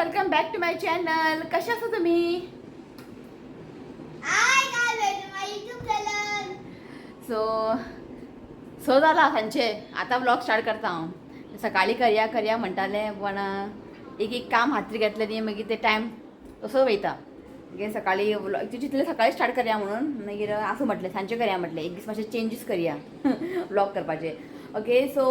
Welcome back to my channel. कशा आसा तुम्ही? सो जाला सांचे आता ब्लॉग स्टार्ट करता हांव. सकाळी करया म्हणटाले पण एक काम हाती घेतले न्ही मागीर ते टायम तसो वयता. मागीर सकाळी चिंतलें सकाळी स्टार्ट करया म्हणून मागीर आसूं म्हटलें सांचे करया म्हटलें एक दीस मातशें चेंजीस करया ब्लॉग करपाचे. ओके सो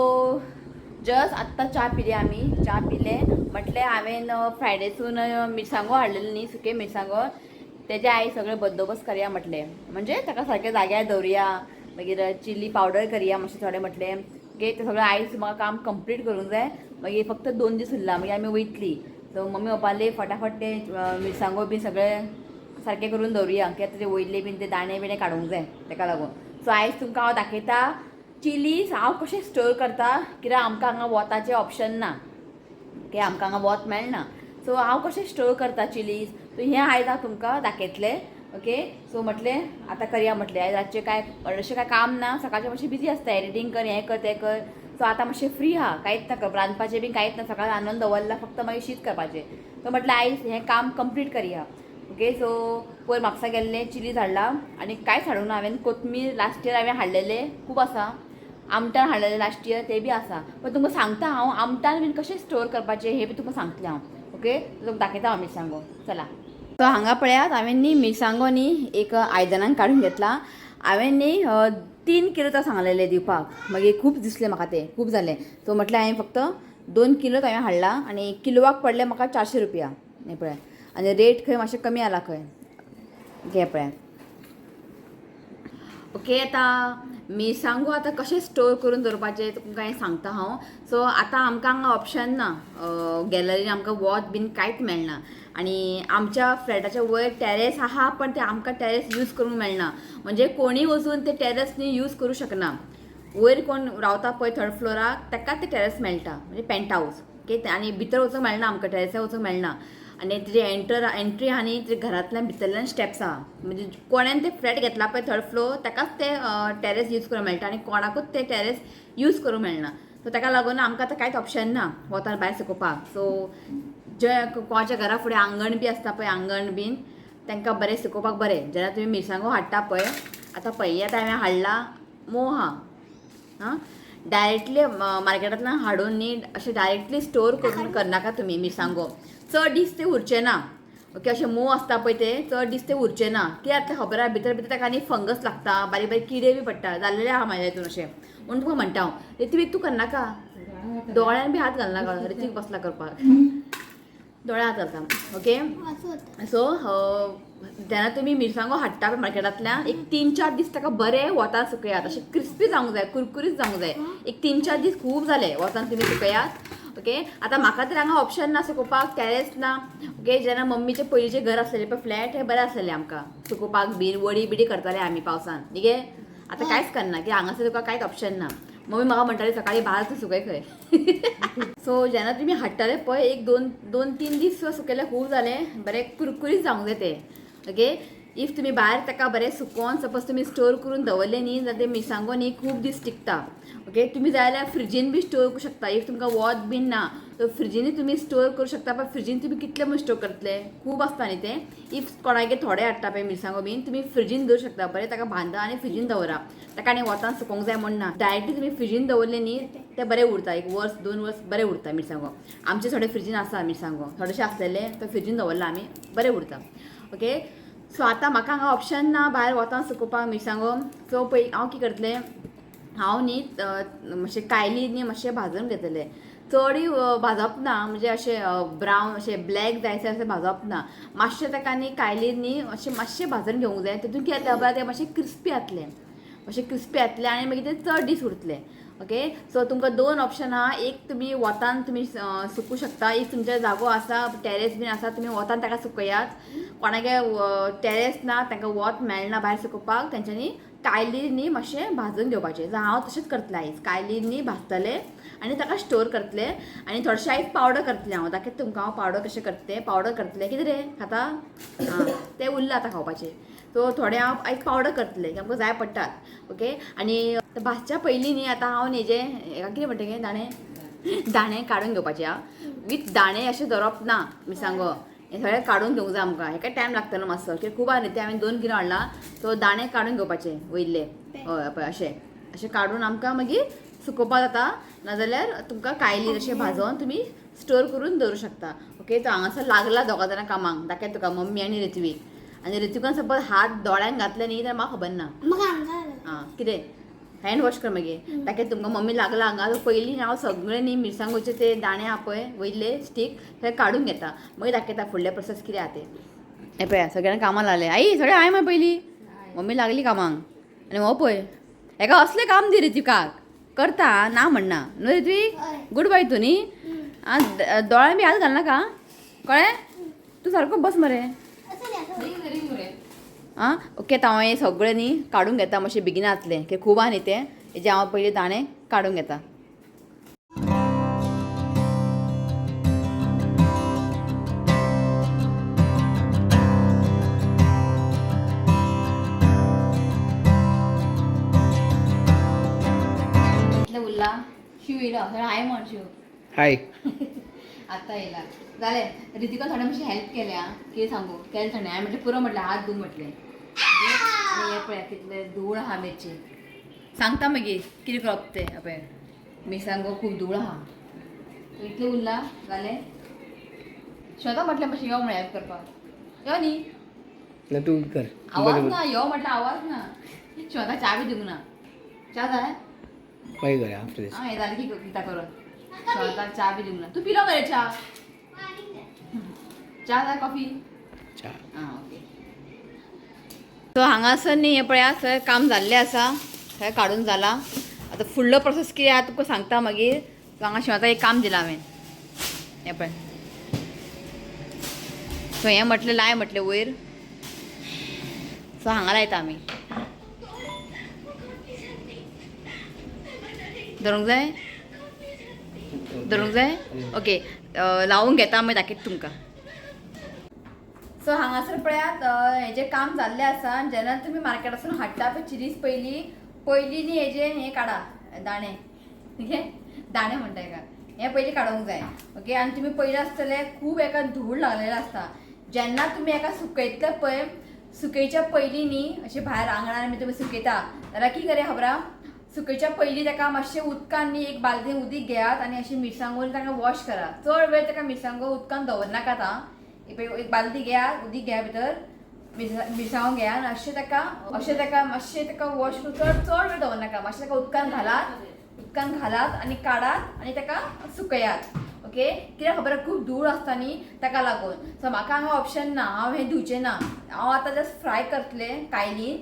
जस्ट आत्ता च्या पिले आमी. च्या पिले म्हटलें हांवें फ्रायडेसून मिरसांगो हाडलेल्यो न्ही सुके मिरसांगो तेजे आयज सगळे बंदोबस्त करया म्हटलें. म्हणजे ताका सारकें जाग्यार दवरया मागीर चिली पावडर करया मातशें थोडें म्हटलें. ओके तें सगळें आयज म्हाका काम कंप्लीट करूंक जाय. मागीर फक्त 2 दीस उरला मागीर आमी वयतलीं. सो मम्मी पप्पाले फटाफट ते मिरसांगो बी सगळें सारकें करून दवरया कित्याक तेजे वयले बीन ते दाणे बिणे काडूंक जाय ताका लागून. सो आयज तुमकां हांव दाखयता चिलीज हांव कशें स्टोर करता कित्याक आमकां हांगा वताचें ऑप्शन ना. ओके आमकां हांगा वत मेळना. सो हांव कशें स्टोर करता चिलीज सो हें आयज हांव तुमकां दाखयतलें. ओके सो म्हटलें आतां करया म्हटलें आयज रातचें काय अशें काय काम ना. सकाळचें मातशें बिजी आसता एडिटींग कर हें कर तें कर. सो आतां मातशें फ्री आहा कांयच ना रांदपाचें बीन कांयच ना. सकाळ रांदून दवरला फक्त मागीर शीत करपाचें. सो म्हटलें आयज हें काम कंप्लीट करया. ओके सो पयर म्हापसा गेल्लें चिलीज हाडला आनी कांयच हाडूंक ना हांवें. कोथमीर लास्ट इयर हांवें हाडलेलें खूब आसा. आमटान हाडलेलें लास्ट इयर तें बी आसा. पण तुमकां सांगता हांव आमटान बीन कशें स्टोर करपाचें हें बी तुमकां सांगतलें हांव. ओके तुमकां दाखयता हांव मिरसांगो चला. सो हांगा पळयात हांवें न्ही मिरसांगो न्ही एक आयदनान काडून घेतला. हांवें न्ही 3 किलो सांगलेले दिवपाक. मागीर खूब दिसलें म्हाका तें खूब जालें. सो म्हटलें हांवें फक्त 2 किलोच हांवें हाडला आनी किलोवाक पडले म्हाका 400 रुपया. हें पळय आनी रेट खंय मातशें कमी आला खंय घे पळयात. ओके आतां मिरसांगो आतां कशें स्टोर करून दवरपाचें तुमकां हांवें सांगता हांव. सो आतां आमकां हांगा ऑप्शन ना गॅलरीन आमकां वत बीन कांयच मेळना. आनी आमच्या फ्लॅटाच्या वयर टॅरेस आहा पण ते आमकां टॅरेस यूज करूंक मेळना. म्हणजे कोणीय वचून ते टॅरेस न्ही यूज करूं शकना. वयर कोण रावता पळय थर्ड फ्लोराक ताकाच ते टॅरेस मेळटा म्हणजे पेंट हावस. ओके आनी भितर वचूंक मेळना आमकां टॅरेसार वचूंक मेळना. आनी तेजे एंट्री आहा न्ही ते घरांतल्यान भितरल्यान स्टेप्स आहा. म्हणजे कोणेन ते फ्लॅट घेतला पळय थर्ड फ्लोर ताकाच ते टॅरेस यूज करूंक मेळटा आनी कोणाकूच ते टॅरेस यूज करूंक मेळना. सो ताका लागून आमकां आतां कांयच ऑप्शन ना वतान भायर सुकोवपाक. सो जे कोणाच्या घरा फुडें आंगण बी आसता पळय आंगण बीन तांकां बरें सुकोवपाक बरें. जेन्ना तुमी मिरसांगो हाडटा पळय आतां पळय हे आतां हांवें हाडला मोव आहा डायरेक्टली मार्केटांतल्यान हाडून न्ही अशें डायरेक्टली स्टोर करून करनाका तुमी मिरसांगो. चड दीस ते उरचे ना. ओके अशें मोव आसता पळय ते चड दीस ते उरचे ना. कित्याक तें खबर आहा भितर ताका आनी फंगस लागता बारीक बारीक किडे बी पडटा जाल्लेले आहा म्हाज्या हितून अशें. म्हणून तुका म्हणटा हांव रितीक तूं करनाका दोळ्यान बी हात घालनाका. रितीक बसला करपाक दोळ्यान हात घालता. ओके सो जेन्ना तुमी मिरसांगो हाडटा पळय मार्केटांतल्यान एक 3-4 दीस ताका बरें वतान सुकयात. अशें क्रिस्पी जावंक जाय कुरकुरीत जावंक जाय. एक 3-4 दीस खूब जाले वतान तुमी सुकयात. ओके आतां म्हाका तर हांगा ऑप्शन ना सुकोवपाक टॅरेस ना. ओके जेन्ना मम्मीचें पयलींचें घर आसलेलें पळय फ्लॅट हें बरें आसलेलें आमकां सुकोवपाक बीन वडी बिडी करताले आमी पावसान न्ही गे. आतां कांयच करना की हांगासर तुका कांयच ऑप्शन ना. मम्मी म्हाका म्हणटाली सकाळी भायर तूं सुकय खंय. सो जेन्ना तुमी हाडटाले पळय एक 2-3 दीस सुकयल्यार खूब जालें बरें कुरकुरीत जावंक जाय तें. ओके इफ तुमी भायर ताका बरें सुकोवन सपोज तुमी स्टोर करून दवरलें न्ही जाल्यार ते मिरसांगो न्ही खूब दीस टिकता. ओके तुमी जाय जाल्यार फ्रिजीन बी स्टोर करूं शकता. इफ तुमकां वत बीन ना सो फ्रिजीनूय तुमी स्टोर करूं शकता. पण फ्रिजीन तुमी कितले म्हूण स्टोर करतले खूब आसता न्ही तें. इफ कोणागेर थोडे हाडटा पळय मिरसांगो बीन तुमी फ्रिजीन दवरूं शकता. बरें ताका बांदा आनी फ्रिजीन दवरा. ताका आनी वतान सुकोवंक जाय म्हूण ना. डायरेक्टली तुमी फ्रिजीन दवरलें न्ही तें बरें उरता. 1 वर्स 2 वर्स बरें उरता मिरसांगो. आमचे थोडे फ्रिजीन आसा मिरसांगो थोडेशे आसलेले तो फ्रिजीन दवरला आमी बरें उरता. ओके सो आतां म्हाका हांगा ऑप्शन ना भायर वतान सुकोवपाक मिरसांगो. सो पळय हांव कितें करतलें हांव न्ही मातशें कायली न्ही मातशें भाजून घेतलें. चडूय भाजप ना म्हणजे अशें ब्रावन अशें ब्लॅक जायसर अशें भाजप ना. मातशें ताका न्ही कायलीर न्ही अशें मातशें भाजून घेवंक जाय. तितून कितें जाता तें मातशें क्रिस्पी जातलें आनी मागीर तें चड दीस उरतलें. ओके सो तुमकां 2 ऑप्शन आहा. एक तुमी वतान तुमी सुकू शकता. इफ तुमचो जागो आसा टॅरेस बीन आसा तुमी वतान ताका सुकयात. कोणागेर टॅरेस ना तांकां वत मेळना भायर सुकोवपाक तेंच्यांनी कायलीर न्ही मातशें भाजून घेवपाचें. सो हांव तशेंच करतलें आयज कायलीर न्ही भाजतलें आनी ताका स्टोर करतलें. आनी थोडेशें आयज पावडर करतलें हांव दाखयता तुमकां हांव पावडर कशें करतलें. पावडर करतलें कितें रे खाता तें उरलां आतां खावपाचें. सो थोडें हांव आयज पावडर करतलें आमकां जाय पडटात. ओके आनी भाजच्या पयलीं न्ही आतां हांव हेजें हेका कितें म्हणटा गे दाणे दाणे काडून घेवपाचे हा विथ दाणे अशें धरप ना मिरसांगो हे सगळें काडून घेवंक जाय आमकां हेका टायम लागतलो मातसो कित्याक खूब आहा न्ही ते हांवें 2 किलो हाडला सो दाणे काडून घेवपाचे वयले हय पळय अशें काडून आमकां मागीर सुकोवपा जाता नाजाल्यार तुमकां कायलीन अशें भाजोन तुमी स्टोर करून दवरूं शकता ओके तो हांगासर लागला दोगां जाणां कामाक दाखयता तुका मम्मी आनी ऋत्वीक आनी ऋत्विकान सपोज हात दोळ्यांक घातले न्ही जाल्यार म्हाका खबर ना आं कितें हँड वॉश कर मागीर दाखयता तुमकां मम्मी लागला हांगा पयलीं हांव सगळें न्ही मिरसांगोचे ते दाणे आहा पळय वयले स्टीक ते काडून घेता मागीर दाखयता फुडले प्रोसेस कितें आहा तें हे पळय सगळ्यांक कामां लागले आई सगळें हांवें मागीर पयलीं मम्मी लागली कामांक आनी हो पळय हेका असलें काम दी ऋत्विकाक करता ना म्हणना न्हू ऋत्वीक गूड बाय तूं न्ही आं दोळ्यान बी हात घालनाका कळ्ळें तूं सारको बस मरे आं ओके आतां हांव हें सगळें न्ही काडून घेता मातशें बेगीन जातलें की खूब आहा न्ही तें हेजे हांव पयलीं दाणे काडून घेता कितलें उरला शिव येयलो हाय म्हण शिव हाय आतां येयला जालें रितिका थोडें मातशें हेल्प केलें आं कितें सांगू केलें थोडें हांवें म्हटलें पुरो म्हटलें हात धुव म्हटलें आनी हें पळय कितलें धूळ आहा मिरची सांगता मागीर कितें करप तें पळय मिरसांगो खूब धूळ आहा इतलें उरलां जालें श्वेता म्हटलें मातशें यो म्हळ्यार हेल्प करपाक यो न्ही ना तू कर आवाज ना यो म्हटल्यार आवाज ना श्वेता च्या बी दिवंक ना च्या जाय मागीर करूया आफ्टर दीस हें जालें की किता करून श्वेता च्या बी दिवंक ना तूं पिलो मरे च्या च्या जाय कॉफी चा आं ओके सो हांगासर न्ही हें पळया थंय काम जाल्लें आसा थंय काडून जालां आतां फुडलो प्रोसेस कितें आहा तुका सांगता मागीर हांगा शेवता एक काम दिलां हांवें हें पळय सो हें म्हटलें लाय म्हटलें वयर सो हांगा लायता आमी धरूंक जाय ओके लावून घेता मागीर दाखयता तुमकां सो हांगासर पळयात हेजें काम जाल्लें आसा जेन्ना तुमी मार्केटासून हाडटा पळय चिरीज पयलीं न्ही हेजें हें काडा दाणे ठीक आहे दाणे म्हणटा हेका हें पयलीं काडूंक जाय ओके आनी तुमी पयलें आसतलें खूब हेका धूळ लागलेलो आसता जेन्ना तुमी हेका सुकयतले पळय सुकयच्या पयलीं न्ही अशें भायर आंगणान बी तुमी सुकयता जाल्यार कितें करया खबर आहा सुकयच्या पयलीं ताका मातशें उदकान न्ही एक बालदेन उदीक घेयात आनी अशी मिरसांगोन ताका वॉश करात चड वेळ ताका मिरसांगो उदकान दवरनाकात आं एक बालदी घेयात उदीक घेया भितर मिरसांगो घेया आनी अशें ताका मातशें ताका वॉश करून चड वेळ दवरनाका मातशें ताका उदकान घालात आनी काडात आनी ताका सुकयात ओके कित्याक खबर खूब धूळ आसता न्ही ताका लागून सो म्हाका हांगा ऑप्शन ना हांव हें धुवचें ना हांव आतां जस्ट फ्राय करतलें कायलीन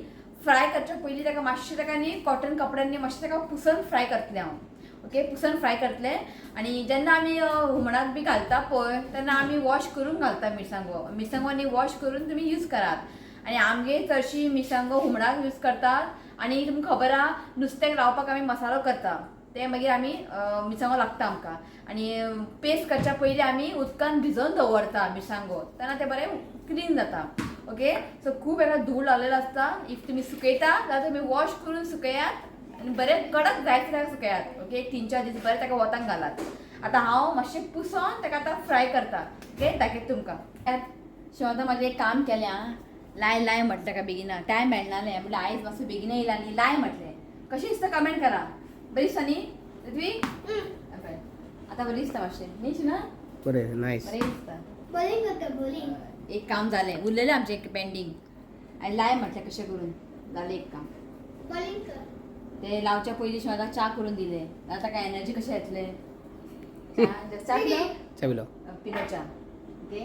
फ्राय करच्या पयलीं ताका मातशें ताका न्ही कॉटन कपड्यांनी मातशें ताका पुसन फ्राय करतलें हांव ओके पुसन फ्राय करतलें आनी जेन्ना आमी हुमणाक बी घालता पळय तेन्ना आमी वॉश करून घालता मिरसांगो न्ही वॉश करून तुमी यूज करात आनी आमगे चडशी मिरसांगो हुमणाक यूज करतात आनी तुमकां खबर आहा नुस्त्याक लावपाक आमी मसालो करता ते मागीर आमी मिरसांगो लागता आमकां आनी पेस्ट करच्या पयलीं आमी उदकान भिजोवन दवरता मिरसांगो तेन्ना ते बरें क्लीन जाता ओके सो खूब हेका धूळ लागलेलो आसता इफ तुमी सुकयता जाल्यार तुमी वॉश करून सुकयात आनी बरें कडक जायते ताका सुकयात ओके 3-4 दीस बरें ताका वताक घालात आतां हांव मातशें पुसोन ताका आतां फ्राय करता ओके दाखयता तुमकां शेवता म्हाजें एक काम केलें आं लाय म्हटलें ताका बेगिना टायम मेळनालें म्हटलें आयज मातसो बेगिना येयला न्ही लाय म्हटलें कशें दिसता कमेंट करा बरी दिसता न्ही ऋत्वी आतां बरी दिसता मातशें न्ही ना बरें नायस बरें दिसता एक काम जालें उरलेलें आमचें एक पेंडींग आनी लाय म्हटलें कशें करून जालें एक काम ते लावच्या पयलीं शेवता च्या करून दिलें जाल्यार ताका एनर्जी कशें येतलें च्या पिलो पिलो च्या ओके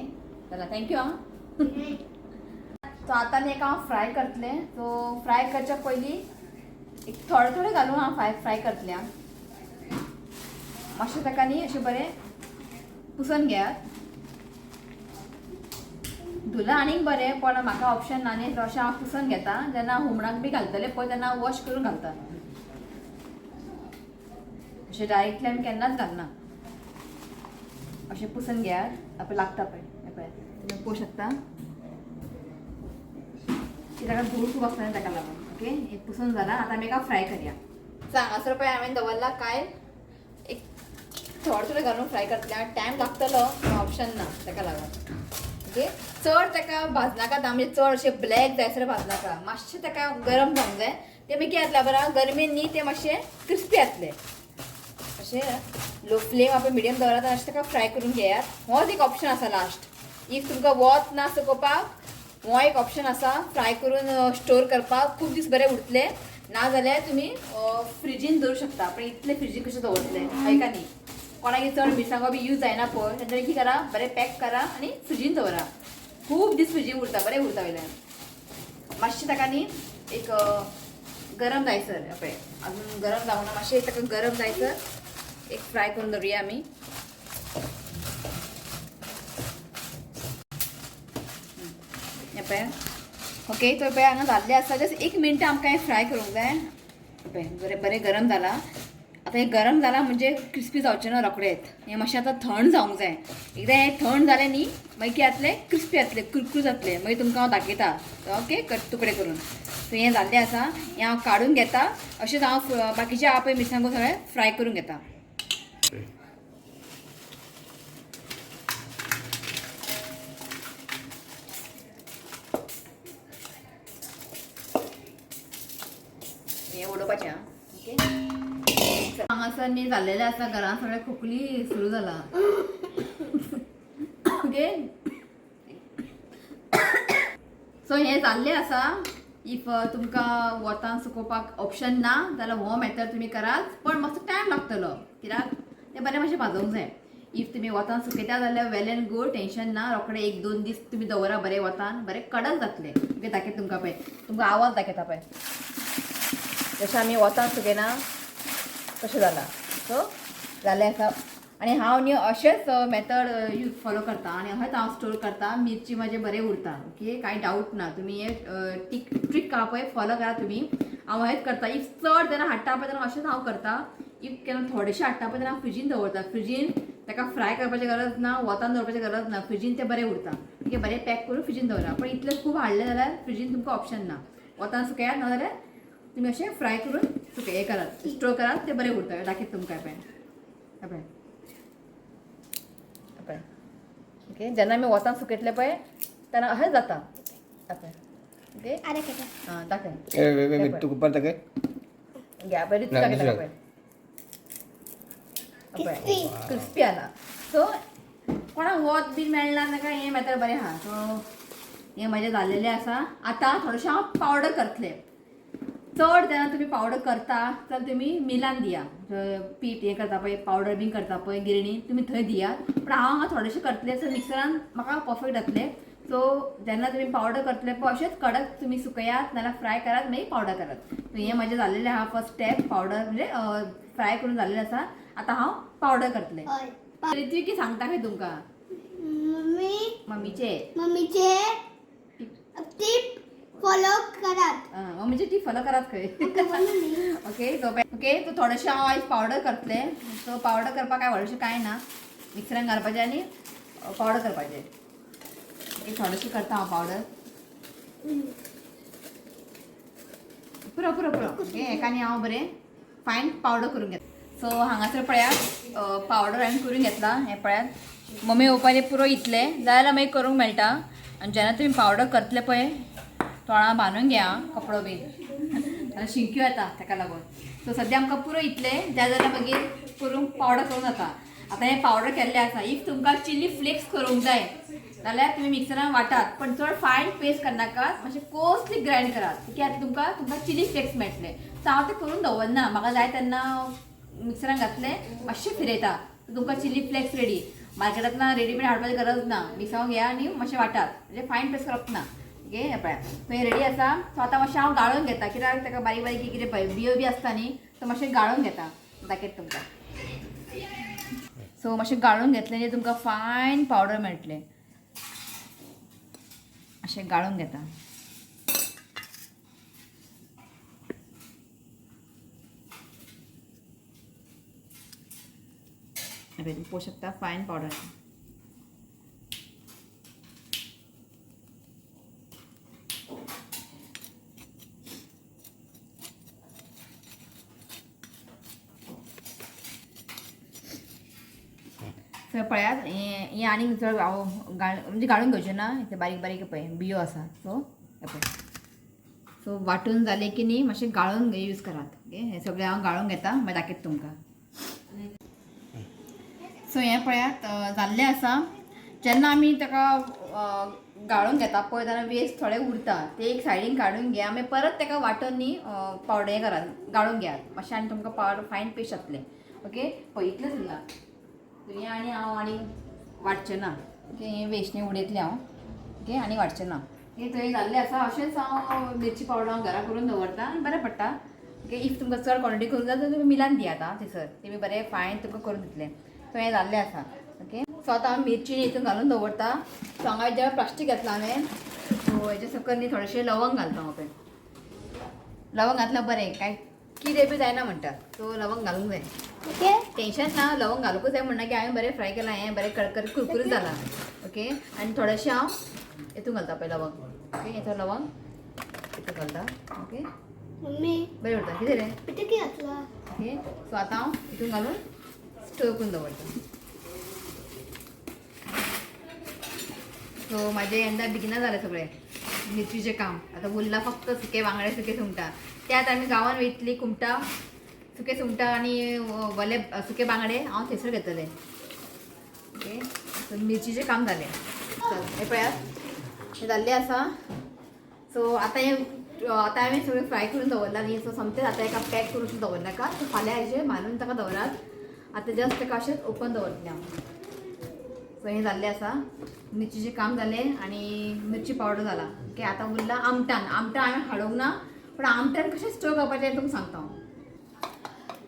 चला थँक्यू आं सो आतां न्ही हांव फ्राय करतलें सो फ्राय करच्या पयलीं एक थोडें घालून हांव फ्राय करतलें आं मातशें ताका न्ही अशें बरें पुसून घेयात धुलां आनीक बरें पण म्हाका ऑप्शन ना न्ही अशें हांव पुसून घेता जेन्ना हुमणाक बी घालतलें पळय तेन्ना हांव वॉश करून घालता अशें डायरेक्टली आमी केन्नाच घालना अशें पुसून घेयात आपय लागता पळय हें पळय तुमी पळोवंक शकता की ताका धूळ खूब आसता न्ही ताका लागून ओके एक पुसून जालां आतां आमी एका फ्राय करया सो हांगासर पळय हांवें दवरला कायल एक थोडे थोडे घालून फ्राय करतले टायम लागतलो ऑप्शन ना ताका लागून ओके. चड ताका भाजनाका म्हणजे चड अशें ब्लॅक जायसर भाजनाका मातशें ताका गरम जावंक जाय. ते मागीर येतलें बरं गरमेन न्ही ते मातशें क्रिस्पी जातले अशें लो फ्लेम आपण मिडियम दवरात अशें ताका फ्राय करून घेयात. होच एक ऑप्शन आसा लास्ट. इफ तुमकां वत ना सुकोवपाक हो एक ऑप्शन आसा फ्राय करून स्टोर करपाक खूब दीस बरें उरतले. नाजाल्यार तुमी फ्रिजीन दवरूं शकता. पण इतले फ्रिजीन कशें दवरतले हय का न्ही. कोणाक चड मिरसांगो बी यूज जायना पळय तेन्ना कितें करा बरें पॅक करा आनी फ्रिजीन दवरा. खूब दीस फ्रिजीन उरता बरें उरता वयल्यान. मातशें ताका न्ही एक गरम जायसर पळय अजून गरम जावना मातशें ताका गरम जायसर एक फ्राय करून दवरुया आमी. हें पळय ओके. तो पळय हांगा जाल्लें आसा जस्ट 1 मिनट आमकां हें फ्राय करूंक जाय. पळय बरें बरें गरम जाला. आतां हें गरम जालां म्हणजे क्रिस्पी जावचें ना रोखडेंच. हें मातशें आतां थंड जावंक जाय. एकदां हें थंड जालें न्ही मागीर कितें जातलें क्रिस्पी जातलें कुरकुरीत जातलें. मागीर तुमकां हांव दाखयता ओके कट तुकडे करून. सो हें जाल्लें आसा हें हांव काडून घेता. अशेंच हांव बाकीचे हांव पळय मिरसांगो सगळे फ्राय करून घेता. हें उडोवपाचें आं ओके. हांगासर न्ही जाल्लेलें आसा घरान सगळें खोकली सुरू जाला ओके. सो हें जाल्लें आसा. इफ तुमकां वतान सुकोवपाक ऑप्शन ना जाल्यार हो मेथड तुमी करात. पण मातसो टायम लागतलो कित्याक तें बरें मातशें भाजोंक जाय. इफ तुमी वतान सुकयता जाल्यार वेल एंड गूड टेंशन ना. रोखडें 1-2 दीस तुमी दवरा बरें वतान बरें कडक जातलें. ओके दाखयता तुमकां पळय तुमकां आवाज दाखयता पळय जशें आमी वतान सुकयना तशें जाला. सो जालें आसा. आनी हांव न्ही अशेंच मेथड यूज फॉलो करता आनी अशेंच हांव स्टोर करता. मिरची म्हाजे बरें उरता ओके कांय डावट ना. तुमी हे ट्रीक आहा पळय फॉलो करा तुमी. हांव अशेंच करता. इफ चड जेन्ना हाडटा पळय तेन्ना अशेंच हांव करता. इफ केन्ना थोडेशें हाडटा पळय तेन्ना हांव फ्रिजीन दवरता. फ्रिजीन ताका फ्राय करपाची गरज ना वतान दवरपाची गरज ना. फ्रिजीन तें बरें उरता ओके. बरें पॅक करून फ्रिजीन दवरा. पण इतलें खूब हाडलें जाल्यार फ्रिजीन तुमकां ऑप्शन ना. वतान सुकयात नाजाल्यार तुमी अशें फ्राय करून हें करात स्टोर करात तें बरें उरता. दाखयता तुमकां पळय पळय पळय ओके. जेन्ना आमी वतान सुकयतले पळय तेन्ना अशेंच जाता पळय ओके. हां दाखय तू परत दाखय. घ्या पळय रिच दाखयता पळय पळय क्रिस्पी आला. सो कोणाक वत बीन मेळना ताका हें मेथड बरें आहा. सो हें म्हाजें जाल्लेलें आसा. आतां थोडेशें हांव पावडर करतलें. चड जेन्ना तुमी पावडर करता जाल्यार तुमी मिलान दिया. पीठ हें करता पळय पावडर बीन करता पळय गिरणी तुमी थंय दियात. पण हांव थोडेशें करतलें सो मिक्सरान म्हाका परफेक्ट जातलें. सो जेन्ना तुमी पावडर करतले पळय अशेंच कडक तुमी सुकयात नाल्यार फ्राय करात मागीर पावडर करात. सो हें म्हाजें जाल्लेलें आहा फर्स्ट स्टेप पावडर म्हणजे फ्राय करून जाल्लेलें आसा. आतां हांव पावडर करतलें. ऋत्विकी सांगता खंय तुमकां मम्मीचे टिप फॉलो करात. मम्मीची टीप फॉलो करात खंय ओके. ओके तो थोडेशें हांव आयज पावडर करतलें. सो पावडर करपाक काय व्हडलेशें कांय ना. मिक्सरान घालपाचें आनी पावडर करपाचें. ओके थोडेशें करता हांव पावडर पुरो पुरो पुरो ओके. एकानी हांव बरें फायन पावडर करून घेता. सो हांगासर पळयात पावडर हांवें करून घेतला. हें पळयात मम्मी पप्पाचें पुरो इतलें जाल्यार मागीर करूंक मेळटा. आनी जेन्ना तुमी पावडर करतले पळय तोंडां बांदून घ्या कपडो बीन जाल्यार शिंक्यो येता ताका लागून. सो सद्या आमकां पुरो इतलें जाय जाल्यार मागीर करूंक पावडर करूं जाता. आतां हें पावडर केल्लें आसा. इफ तुमकां चिली फ्लेक्स करूंक जाय जाल्यार तुमी मिक्सरान वाटात. पण चड फायन पेस्ट करनाकात मातशें कोर्सली ग्रायंड करात कित्याक तुमकां चिली फ्लेक्स मेळटले. सो हांव तें करून दवरना. म्हाका जाय तेन्ना मिक्सरान घातलें मातशें फिरयता तुमकां चिली फ्लेक्स रेडी. मार्केटांतल्यान रेडीमेड हाडपाची गरज ना. मिक्सरान घेया आनी मातशें वाटात म्हणजे फायन पेस्ट करप ना ओके. हें पळय सो हें रेडी आसा. सो आतां मातशें हांव गाळून घेता कित्याक ताका बारीक बारीक कितें पळय बियो बी आसता न्ही सो मातशें गाळून घेता. दाखयता तुमकां. सो मातशें गाळून घेतलें न्ही तुमकां फायन पावडर मेळटलें. अशें गाळून घेता. पळोवंक शकता फायन पावडर. सो पळयात हें आनी चड म्हणजे गाळून घेवचें ना ते बारीक बारीक पळय बियो आसा सो हे पळय सो वांटून जालें की न्ही मातशें गाळून यूज करात ओके हे सगळें हांव गाळून घेता मागीर दाखयता तुमकां सो हें पळयात जाल्लें आसा जेन्ना आमी ताका गाळून घेता पळय जाल्यार वेस्ट थोडे उरता ते एक सायडीन काडून घेया मागीर परत ताका वांटून न्ही पावडर हें करात गाळून घेयात मातशें आनी तुमकां पावडर फायन पेस्ट जातलें ओके पळय इतलेंच उरलां हें आनी हांव आनी वाटचें ना ओके हें वेस्ट न्ही उडयतलें हांव ओके आनी वाटचें ना हें थंय जाल्लें आसा अशेंच हांव मिरची पावडर हांव घरा करून दवरता आनी बरें पडटा ओके इफ तुमकां चड क्वॉन्टिटी करूंक जाय जाल्यार तुमी मिलान दियात आं थंयसर तेमी बरें फायन तुमकां करून दितलें सो हें जाल्लें आसा ओके सो आतां हांव मिरची हितून घालून दवरता सो हांगा जें प्लास्टीक घातलां हांवें सो हेजे सकयल न्ही थोडेशें लवंग घालता हांव पळय लवंग घातल्यार बरें काय कितें बी जायना म्हणटात सो लवंग घालूंक जाय ओके टेन्शन ना लवंग घालूंकूच जाय म्हणना की हांवें बरें फ्राय केलां हें बरें कडकड कुरकुरीत जालां ओके आनी थोडेशें हांव हितून घालता पळय लवंग ओके हेचो लवंग हितून घालता ओके मम्मी बरें उरता कितें रे पिठे की घातला ओके सो आतां हांव हितून घालून स्टोर करून दवरता सो म्हाजें यंदा बिगिना जालें सगळें मिरचीचें काम आतां उरलां फक्त सुके बांगडे सुके सुंगटां त्यात आमी गांवांत वयतलीं कुमटा सुके सुंगटां आनी वले सुके बांगडे हांव थंयसर घेतलें ओके सो मिरचीचें काम जालें चल हें पळयात हें जाल्लें आसा सो आतां हांवें सगळें फ्राय करून दवरलां न्ही सो समतें आतां एका पॅक करून दवरनाका सो फाल्यां हेजें बांदून ताका दवरात आतां जस्ट ताका अशेंच ओपन दवरतलें हांव सो हें जाल्लें आसा मिरचीचें काम जालें आनी मिरची पावडर जाला ओके आतां उरलां आमटान हांवें हाडूंक ना पूण आमटान कशें स्टोर करपाचें तुमकां सांगता हांव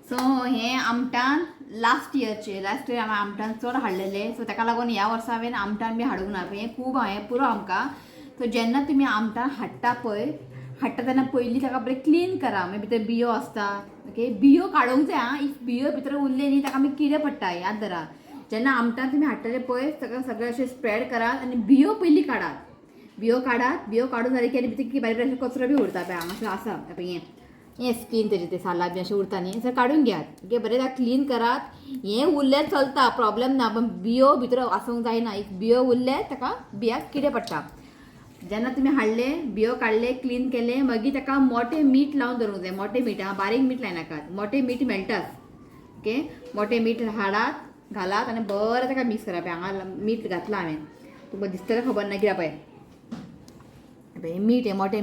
सो हें आमटान लास्ट इयर हांवें आमटान चड हाडलेलें सो ताका लागून ह्या वर्सा हांवें आमटान बी हाडूंक ना हें खूब हें पुरो आमकां सो जेन्ना तुमी आमटान हाडटा पळय हाडटा तेन्ना पयलीं ताका बरें क्लीन करा मागीर भितर बियो आसता ओके बियो काडूंक जाय आं इफ बियो भितर उरले न्ही ताका मागीर किडे पडटा याद धरा जेन्ना आमटान तुमी हाडटले पळय ताका सगळें अशें स्प्रेड करात आनी बियो पयलीं काडात बियो काडून जालें की आनी भितर बारीक बारीक कचरो बी उरता पळय हांगासर आसा पळय हें स्कीन तेजें तें सालां बी अशें उरता न्ही सर काडून घेयात ओके बरें ताका क्लीन करात हें उरल्यार चलता प्रॉब्लेम ना पण बियो भितर आसूंक जायना इफ बियो उरले ताका बियाक किडे पडटा जेन्ना तुमी हाडले बियो काडले क्लीन केले मागीर ताका मोटें मीठ लावन दवरूंक जाय मोटें मीठ बारीक मीठ लायनाकात मोटें मीठ मेळटाच ओके मोटें मीठ हाडात घालात आनी बरें ताका मिक्स करप हांगा मीठ घातलां हांवें तुमकां दिसतलें खबर ना कित्याक पळय मीठ हें मोटें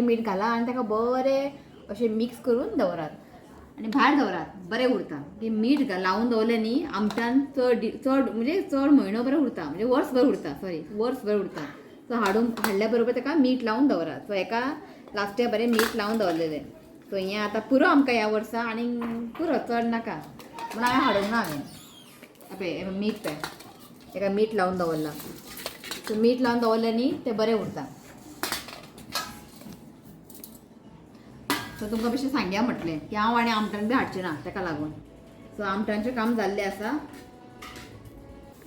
मीठ घाला आनी ताका बरें अशें मिक्स करून दवरात आनी भायर दवरात बरें उरता की मीठ लावन दवरलें न्ही आमटान चड म्हणजे चड म्हयनो बरें उरता म्हणजे वर्सभर उरता सो हाडल्या बरोबर ताका मीठ लावन दवरात सो हेका लास्ट इयर बरें मीठ लावन दवरलेलें सो हें आतां पुरो आमकां ह्या वर्सा आनी पुरो चड नाका पूण हांवें हाडूंक ना पळय मीठ पळय ताका मीठ लावन दवरलां सो मीठ लावन दवरलें न्ही तें बरें उरता सो तुमकां बेश्टें सांगया म्हटलें की हांव आनी आमटान बी हाडचें ना ताका लागून सो आमटांचें काम जाल्लें आसा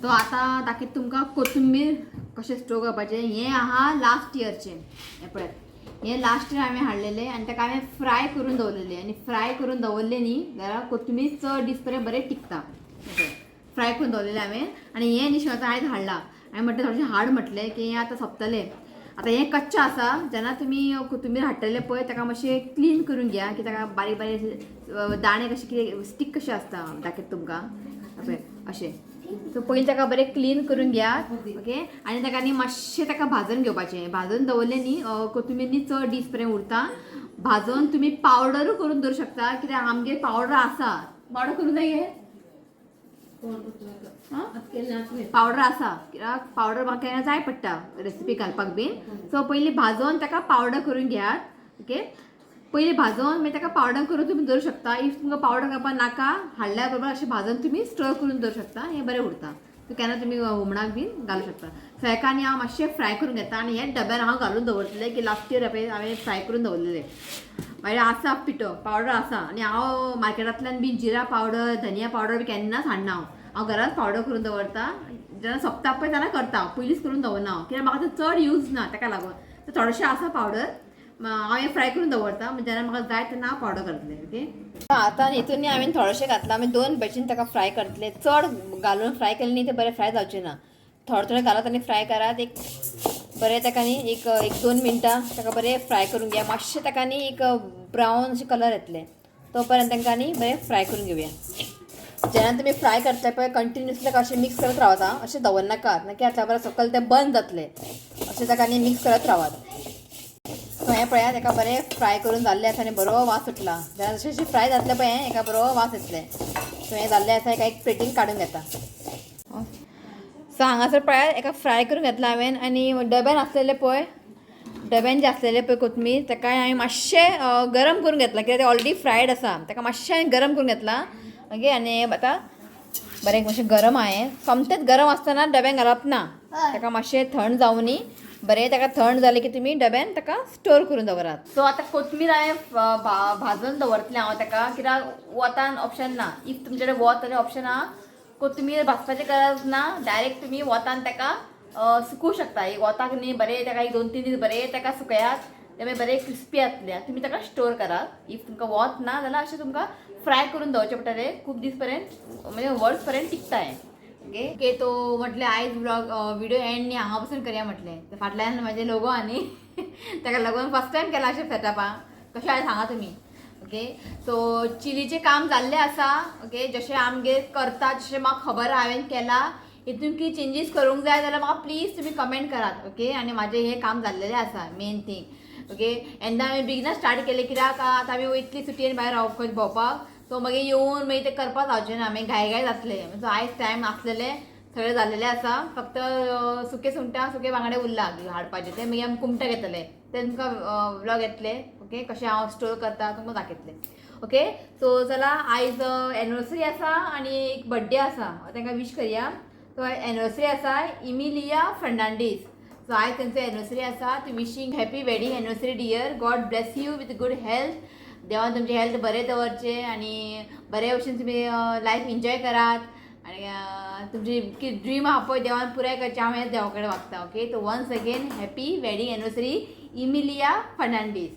सो आतां दाखयता तुमकां कोथंबीर कशें स्टोर करपाचें हें आहा लास्ट इयरचें हें पळयात हें लास्ट इयर हांवें हाडलेलें आनी ताका हांवें फ्राय करून दवरलेलें आनी फ्राय करून दवरलें न्ही जाल्यार कोथंबीर चड दीस पर्यंत बरें टिकता फ्राय करून दवरलेलें हांवें आनी हें न्ही आतां आयज हाडलां हांवें म्हटलें थोडेशें हाड म्हटलें की हें आतां सोंपतलें आतां हें कच्चें आसा जेन्ना तुमी कोथंबीर हाडटले पळय ताका मातशें क्लीन करून घ्या की ताका बारीक बारीक दाणे कशे कितें स्टीक कशें आसता दाखयता तुमकां पळय अशें सो पयलीं ताका बरें क्लीन करून घेयात ओके आनी ताका न्ही मातशें ताका भाजून घेवपाचें भाजून दवरलें न्ही कोथंबीर न्ही चड दीस पर्यंत उरता भाजून तुमी पावडरूय करून दवरूं शकता कित्याक आमगेर पावडर आसा पावडर करूं जाय हे पावडर आसा कित्याक पावडर म्हाका जाय पडटा रेसिपी घालपाक बीन सो पयलीं भाजून ताका पावडर करून घेयात ओके पयलीं भाजून मागीर ताका पावडर करून तुमी दवरूं शकता इफ तुमकां पावडर करपाक नाका हाडल्या बरोबर अशें भाजून तुमी स्टोर करून दवरूं शकता हें बरें उरता सो केन्ना तुमी हुमणाक बीन घालूं शकता सो हेका आनी हांव मातशें फ्राय करून घेता आनी हें डब्यार हांव घालून दवरतलें की लास्ट इयर हांवें फ्राय करून दवरलेलें मागीर आसा पिठो पावडर आसा आनी हांव मार्केटांतल्यान बी जिरा पावडर धनिया पावडर बी केन्नाच हाडना हांव घरांत पावडर करून दवरता जेन्ना सोंपता पळय तेन्ना करता पयलींच करून दवरना हांव कित्याक म्हाका चड यूज ना ताका लागून थोडेशें आसा पावडर हांवें फ्राय करून दवरता म्हणजे जेन्ना म्हाका जाय तेन्ना हांव पावडर करतलें. ओके आतां हितून हांवें थोडेशें घातलां. हांवें 2 भशेन ताका फ्राय करतलें. चड घालून फ्राय केलें न्ही ते बरें फ्राय जावचें ना. थोडें घालत आनी फ्राय करात. एक बरें ताका न्ही एक 2 मिनटां ताका बरें फ्राय करून घेया. मातशें ताका न्ही एक ब्रावन अशें कलर येतलें तो पर्यंत तांकां न्ही बरें फ्राय करून घेवया. जेन्ना तुमी फ्राय करता पळय कंटिन्युअसली ताका अशें मिक्स करत रावता. अशें दवरनाकात ना की आतल्या बरें सकयल तें बंद जातलें. अशें ताका न्ही मिक्स करत रावात. सो हें पळयात ताका बरें फ्राय करून जाल्लें आसा आनी बरो वास सुटला. जेन्ना जशें जशें फ्राय जातलें पळय हेका बरो वास येतलें. सो हें जाल्लें आसा एका एक प्लेटीन काडून घेता. सो हांगासर पळयात एका फ्राय करून घेतला हांवें आनी डब्यान आसलेले पळय डब्यान जे आसलेले पळय कोथमीर ताका हांवें मातशें गरम करून घेतला कित्याक तें ऑलरेडी फ्रायड आसा. ताका मातशें हांवें गरम करून घेतला. ओके आनी आतां बरें मातशें गरम हांवें सोमतेंच गरम आसतना डब्यान घालप ना. ताका मातशें थंड जावं न्ही बरें ताका थंड जालें की तुमी डब्यान ताका स्टोर करून दवरात. सो आतां कोथमीर हांवें भाजून दवरतलें हांव ताका कित्याक वतान ऑप्शन ना. इफ तुमचे कडेन वत जाल्यार ऑप्शन आहा. कोथमीर भाजपाची गरज ना. डायरेक्ट तुमी वतान ताका सुकूं शकता. एक वताक न्ही बरें ताका एक 2-3 दीस बरें ताका सुकयात ते मागीर बरें क्रिस्पी जातलें. तुमी ताका स्टोर करात. इफ तुमकां वत ना जाल्यार अशें तुमकां फ्राय करून दवरचें पडटलें. खूब दीस पर्यंत म्हणजे वर्स पर्यंत टिकता हें. ओके तो म्हटलें आयज व्हिडिओ एंड न्ही हांगा पसून करया म्हटलें. फाटल्यान म्हाजे लोगो आहा न्ही ताका लागून फर्स्ट टायम केला अशें सेटअपाक कशें आसा सांगा तुमी. ओके सो चिलीचें काम जाल्लें आसा. ओके जशें आमगे करता जशें म्हाका खबर हांवें केलां. हितून कितें चेंजीस करूंक जाय जाल्यार म्हाका प्लीज तुमी कमेंट करात. ओके आनी म्हाजें हें काम जाल्लेलें आसा मेन थींग. ओके येन्ना हांवें बिगिनर स्टार्ट केलें कित्याक आतां आमी वयतलीं सुटयेन भायर खंय भोंवपाक. सो मागीर येवन मागीर तें करपाक जावचें ना मागीर घाय जातलें. सो आयज टायम आसलेलें सगळें जाल्लेलें आसा. फक्त सुके सुंगटां सुके बांगडे उरला हाडपाचें तें मागीर आमी कुमटा घेतले ते तुमकां व्लॉग येतले. ओके कशें हांव स्टोर करता तुमकां दाखयतलें. ओके सो चला आयज एनिवर्सरी आसा आनी एक बर्थडे आसा तांकां विश करया. सो एनिवर्सरी आसा इमिलिया फर्नांडीस. सो आयज तेंचो एनिवर्सरी आसा. ती wishing happy wedding anniversary dear. God bless you with good health. देवान तुमचें हेल्थ बरें दवरचें आनी बरे भशेन तुमी लायफ एन्जॉय करात आनी तुमची कितें ड्रीम आहा पळय देवान पुराय करचें हांव हें देवा कडेन मागता. ओके तो once again happy wedding anniversary Emilia Fernandes.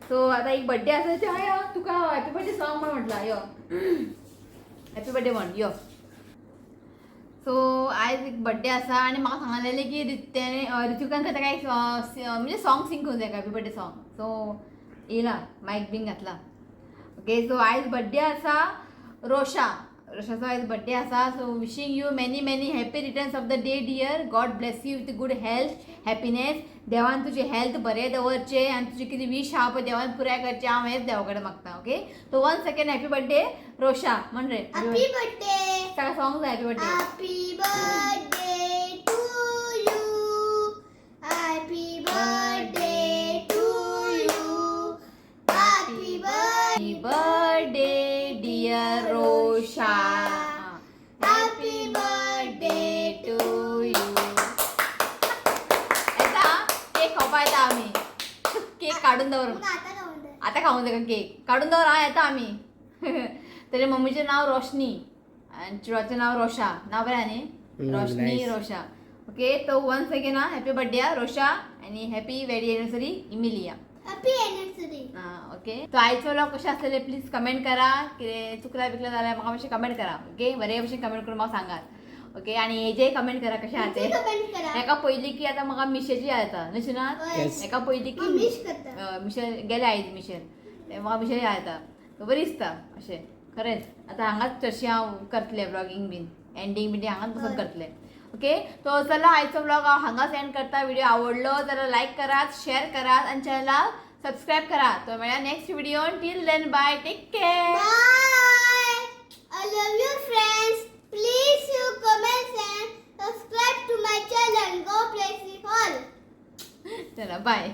So आतां एक बर्थडे आसा यो तुका हॅपी बर्थडे सॉंग म्हटला यो हॅपी बर्थडे म्हण यो. सो आयज एक बर्थडे आसा आनी म्हाका सांगलेलें की रितुकान ताका एक म्हणजे सॉंग सिंग करूंक जाय हॅपी बर्थडे सॉंग. सो येयला मायक बीन घातला. ओके सो आयज बर्थडे आसा रोशाचो आयज बर्थडे आसा. So wishing you many happy returns of the day dear. God bless you with good health happiness. देवान तुजें हेल्थ बरें दवरचें आनी तुजें कितें वीश आहा पळय देवान पुराय करचें हांव हेंच देवा कडेन मागता. ओके तो once second happy birthday Rosha म्हण रे. Happy birthday. ताका सॉंग जाय happy birthday. Happy birthday to you. Happy birthday to you. Happy birthday dear Rosha. Happy birthday to you. येता केक खावपा येता आमी. केक काडून दवर आता खाऊन जाय केक काडून दवर हां येता आमी. तेजे मम्मीचें नांव रोशनी आनी चेडवाचें नांव रोशा. नांव बरें न्ही रोशनी रोशा. ओके तो once again happy birthday Rosha आनी happy wedding anniversary Emilia. Happy anniversary. Okay तो आयचो व्लॉग कशें आसलेले प्लीज कमेंट करा. कितें चुकला बिकला जाल्यार म्हाका मातशें कमेंट करा. ओके बरे भशेन कमेंट करून म्हाका सांगात. ओके आनी हेजेय कमेंट करा कशें आहा तें. हेका पयलीं की आतां म्हाका मिशेची याद येता न्हू ना. हेका पयलीं की मिशेल गेले आयज मिशेल म्हाका मिशेल याद येता. बरी दिसता अशें खरेंच. आतां हांगाच चडशें हांव करतलें व्लॉगिंग बीन एंडींग बीन हांगाच बसून करतलें. ओके तो चला आयचो व्लॉग हांव हांगाच एंड करता. व्हिडिओ आवडलो जाल्यार लायक करात शेअर करात आनी चॅनलाक सबस्क्राईब करा. तो मेळ्या next video. Till then bye take care. Bye. I love you friends. Please you comment and subscribe to my channel. God bless you all. चला बाय.